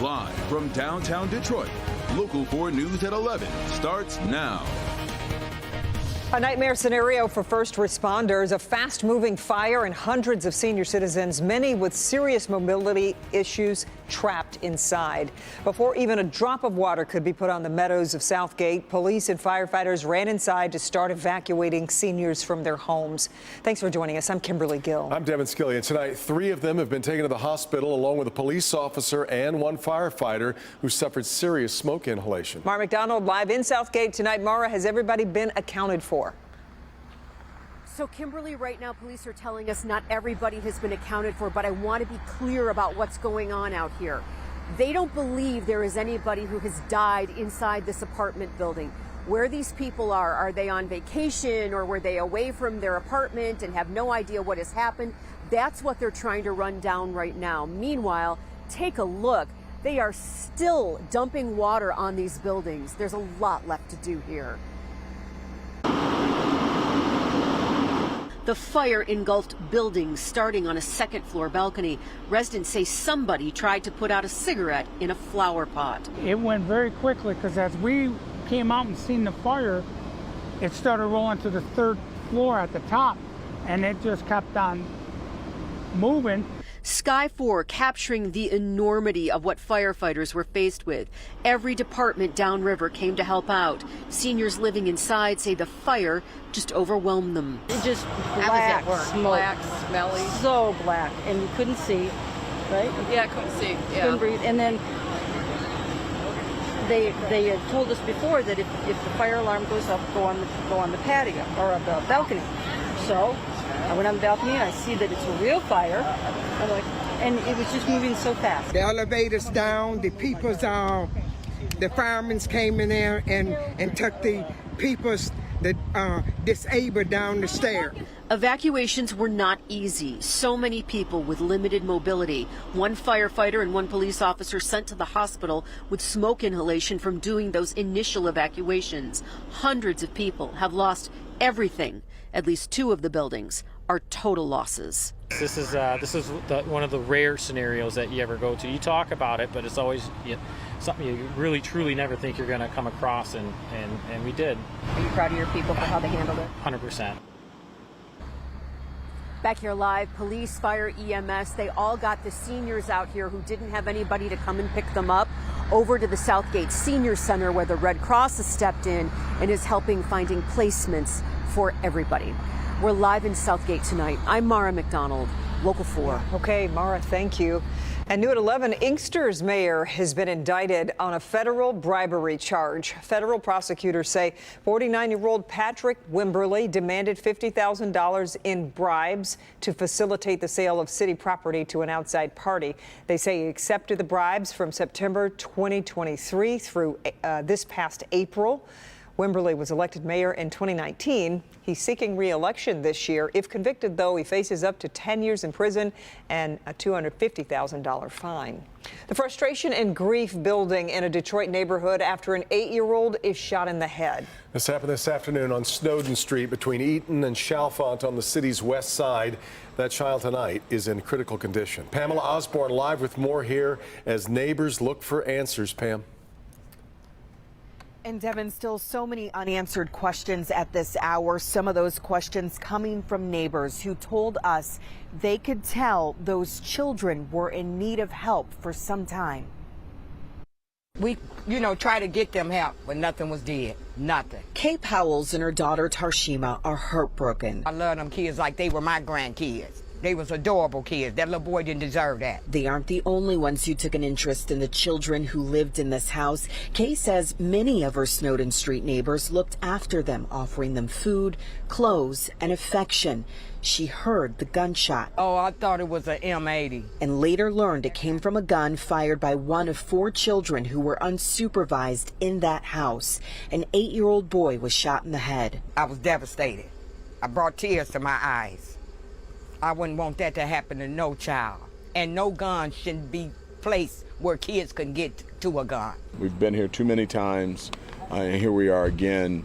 Live from downtown Detroit, Local 4 News at 11 starts now. A nightmare scenario for first responders, a fast-moving fire and hundreds of senior citizens, many with serious mobility issues, trapped inside. Before even a drop of water could be put on the meadows of Southgate, police and firefighters ran inside to start evacuating seniors from their homes. Thanks for joining us. I'm Kimberly Gill. I'm Devin Skillian. Tonight, 3 of them have been taken to the hospital along with a police officer and 1 firefighter who suffered serious smoke inhalation. Mara McDonald live in Southgate tonight. Mara, has everybody been accounted for? So, Kimberly, right now, police are telling us not everybody has been accounted for, but I want to be clear about what's going on out here. They don't believe there is anybody who has died inside this apartment building. Where these people are they on vacation or were they away from their apartment and have no idea what has happened? That's what they're trying to run down right now. Meanwhile, take a look. They are still dumping water on these buildings. There's a lot left to do here. The fire engulfed buildings starting on a second-floor balcony. Residents say somebody tried to put out a cigarette in a flower pot. It went very quickly because as we came out and seen the fire, it started rolling to the 3rd floor at the top, and it just kept on moving. Sky 4 capturing the enormity of what firefighters were faced with. Every department downriver came to help out. Seniors living inside say the fire just overwhelmed them. It just black smoke. Black, smelly. So black, and you couldn't see, right? Yeah, I couldn't see. Yeah. Couldn't breathe. And then they had told us before that if the fire alarm goes up, go on the patio or the balcony. So I went on the balcony and I see that it's a real fire. I'm like, and it was just moving so fast. The elevators down, the people's, the firemen came in there and took the people's disabled down the stair. Evacuations were not easy. So many people with limited mobility. 1 firefighter and 1 police officer sent to the hospital with smoke inhalation from doing those initial evacuations. Hundreds of people have lost everything. At least 2 of the buildings are total losses. This is one of the rare scenarios that you ever go to. You talk about it, but it's always something you really truly never think you're going to come across, and we did. Are you proud of your people for how they handled it? 100%. Back here live, police, fire, EMS, they all got the seniors out here who didn't have anybody to come and pick them up over to the Southgate Senior Center where the Red Cross has stepped in and is helping finding placements for everybody. We're live in Southgate tonight. I'm Mara McDonald, Local 4. Okay, Mara, thank you. And new at 11, Inkster's mayor has been indicted on a federal bribery charge. Federal prosecutors say 49-year-old Patrick Wimberly demanded $50,000 in bribes to facilitate the sale of city property to an outside party. They say he accepted the bribes from September 2023 through this past April. Wimberly was elected mayor in 2019. He's seeking re-election this year. If convicted, though, he faces up to 10 years in prison and a $250,000 fine. The frustration and grief building in a Detroit neighborhood after an 8-year-old is shot in the head. This happened this afternoon on Snowden Street between Eaton and Chalfont on the city's west side. That child tonight is in critical condition. Pamela Osborne live with more here as neighbors look for answers. Pam. And Devin, still so many unanswered questions at this hour. Some of those questions coming from neighbors who told us they could tell those children were in need of help for some time. We, try to get them help, but nothing was did. Nothing. Kay Powells and her daughter Tarshima are heartbroken. I love them kids like they were my grandkids. They was adorable kids. That little boy didn't deserve that. They aren't the only ones who took an interest in the children who lived in this house. Kay says many of her Snowden Street neighbors looked after them, offering them food, clothes, and affection. She heard the gunshot. Oh, I thought it was an M80. And later learned it came from a gun fired by one of 4 children who were unsupervised in that house. An 8-year-old boy was shot in the head. I was devastated. I brought tears to my eyes. I wouldn't want that to happen to no child. And no gun shouldn't be placed where kids can get to a gun. We've been here too many times, and here we are again.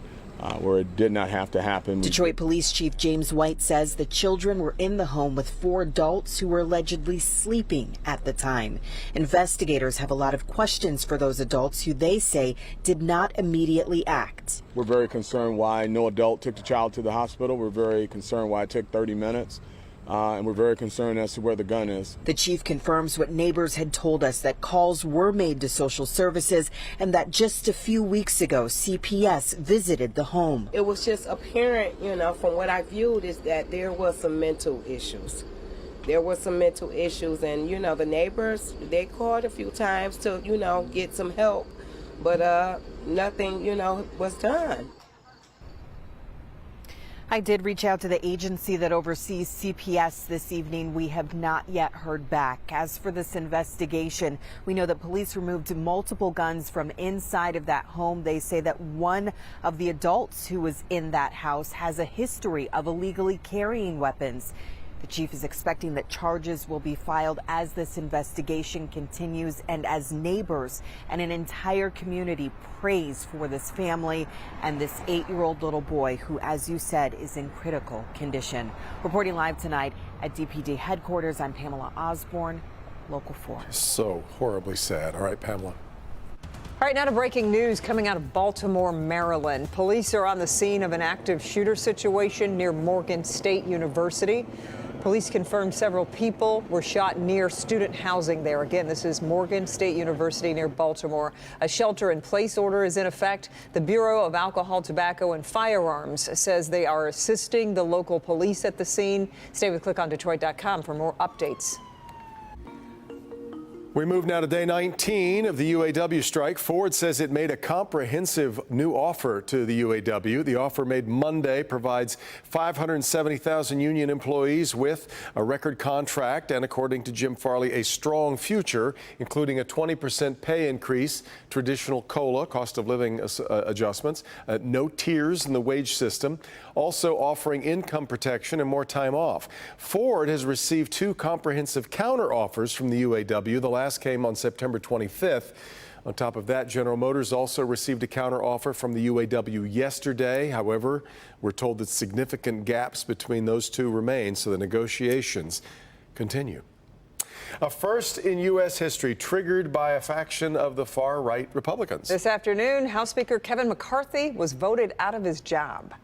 where it did not have to happen. Detroit Police Chief James White says the children were in the home with 4 adults who were allegedly sleeping at the time. Investigators have a lot of questions for those adults who they say did not immediately act. We're very concerned why no adult took the child to the hospital. We're very concerned why it took 30 minutes. And we're very concerned as to where the gun is. The chief confirms what neighbors had told us, that calls were made to social services and that just a few weeks ago, CPS visited the home. It was just apparent, from what I viewed, is that there was some mental issues. There were some mental issues, and, the neighbors, they called a few times to, get some help, but nothing, was done. I did reach out to the agency that oversees CPS this evening. We have not yet heard back. As for this investigation, we know that police removed multiple guns from inside of that home. They say that one of the adults who was in that house has a history of illegally carrying weapons. The chief is expecting that charges will be filed as this investigation continues and as neighbors and an entire community prays for this family and this 8-year-old little boy who, as you said, is in critical condition. Reporting live tonight at DPD headquarters, I'm Pamela Osborne, Local 4. So horribly sad. All right, Pamela. All right, now to breaking news coming out of Baltimore, Maryland. Police are on the scene of an active shooter situation near Morgan State University. Police confirmed several people were shot near student housing there. Again, this is Morgan State University near Baltimore. A shelter-in-place order is in effect. The Bureau of Alcohol, Tobacco, and Firearms says they are assisting the local police at the scene. Stay with ClickOnDetroit.com for more updates. We move now to day 19 of the UAW strike. Ford says it made a comprehensive new offer to the UAW. The offer made Monday provides 570,000 union employees with a record contract and, according to Jim Farley, a strong future, including a 20% pay increase, traditional COLA, cost of living adjustments, no tiers in the wage system, also offering income protection and more time off. Ford has received 2 comprehensive counteroffers from the UAW. The last came on September 25th. On top of that, General Motors also received a counteroffer from the UAW yesterday. However, we're told that significant gaps between those two remain, so the negotiations continue. A first in U.S. history triggered by a faction of the far-right Republicans. This afternoon, House Speaker Kevin McCarthy was voted out of his job.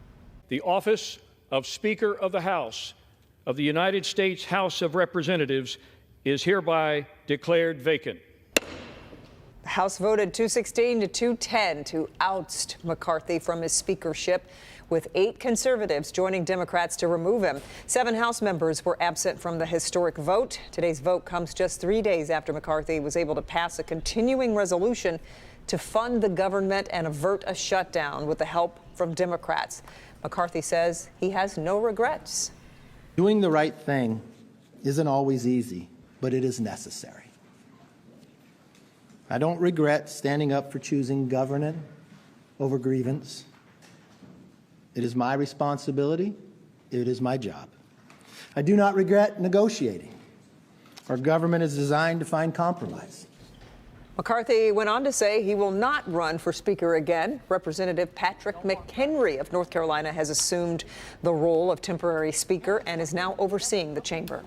The office of Speaker of the House of the United States House of Representatives is hereby declared vacant. The House voted 216 to 210 to oust McCarthy from his speakership, with 8 conservatives joining Democrats to remove him. 7 House members were absent from the historic vote. Today's vote comes just 3 days after McCarthy was able to pass a continuing resolution to fund the government and avert a shutdown with the help from Democrats. McCarthy says he has no regrets. Doing the right thing isn't always easy, but it is necessary. I don't regret standing up for choosing governance over grievance. It is my responsibility. It is my job. I do not regret negotiating. Our government is designed to find compromise. McCarthy went on to say he will not run for Speaker again. Representative Patrick McHenry of North Carolina has assumed the role of temporary Speaker and is now overseeing the chamber.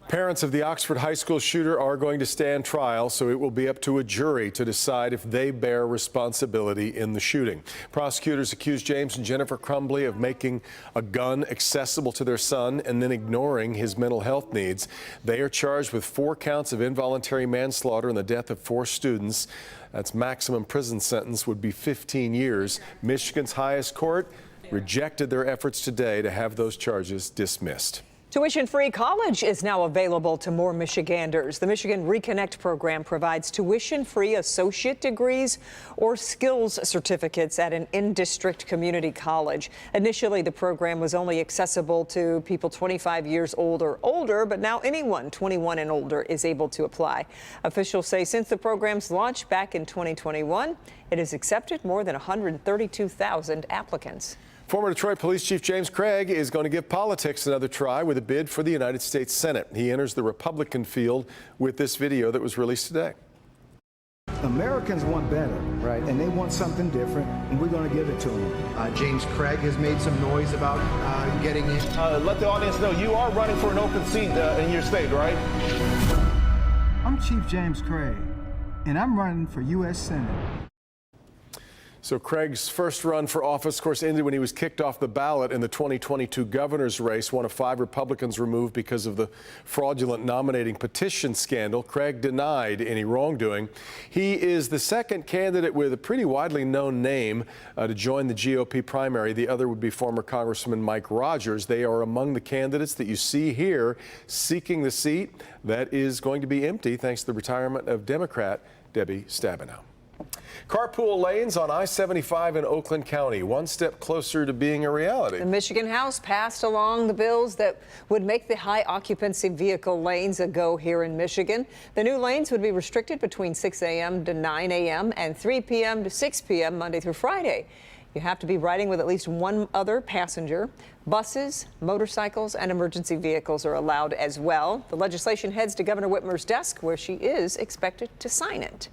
Parents of the Oxford High School shooter are going to stand trial, so it will be up to a jury to decide if they bear responsibility in the shooting. Prosecutors accuse James and Jennifer Crumbly of making a gun accessible to their son and then ignoring his mental health needs. They are charged with 4 counts of involuntary manslaughter and the death of 4 students. That's maximum prison sentence would be 15 years. Michigan's highest court rejected their efforts today to have those charges dismissed. Tuition-free college is now available to more Michiganders. The Michigan Reconnect program provides tuition-free associate degrees or skills certificates at an in-district community college. Initially, the program was only accessible to people 25 years old or older, but now anyone 21 and older is able to apply. Officials say since the program's launch back in 2021, it has accepted more than 132,000 applicants. Former Detroit Police Chief James Craig is going to give politics another try with a bid for the United States Senate. He enters the Republican field with this video that was released today. Americans want better, right? And they want something different, and we're going to give it to them. James Craig has made some noise about getting in. Let the audience know you are running for an open seat in your state, right? I'm Chief James Craig, and I'm running for U.S. Senate. So Craig's first run for office, of course, ended when he was kicked off the ballot in the 2022 governor's race, one of 5 Republicans removed because of the fraudulent nominating petition scandal. Craig denied any wrongdoing. He is the second candidate with a pretty widely known name to join the GOP primary. The other would be former Congressman Mike Rogers. They are among the candidates that you see here seeking the seat that is going to be empty thanks to the retirement of Democrat Debbie Stabenow. Carpool lanes on I-75 in Oakland County, one step closer to being a reality. The Michigan House passed along the bills that would make the high occupancy vehicle lanes a go here in Michigan. The new lanes would be restricted between 6 a.m. to 9 a.m. and 3 p.m. to 6 p.m. Monday through Friday. You have to be riding with at least one other passenger. Buses, motorcycles, and emergency vehicles are allowed as well. The legislation heads to Governor Whitmer's desk, where she is expected to sign it.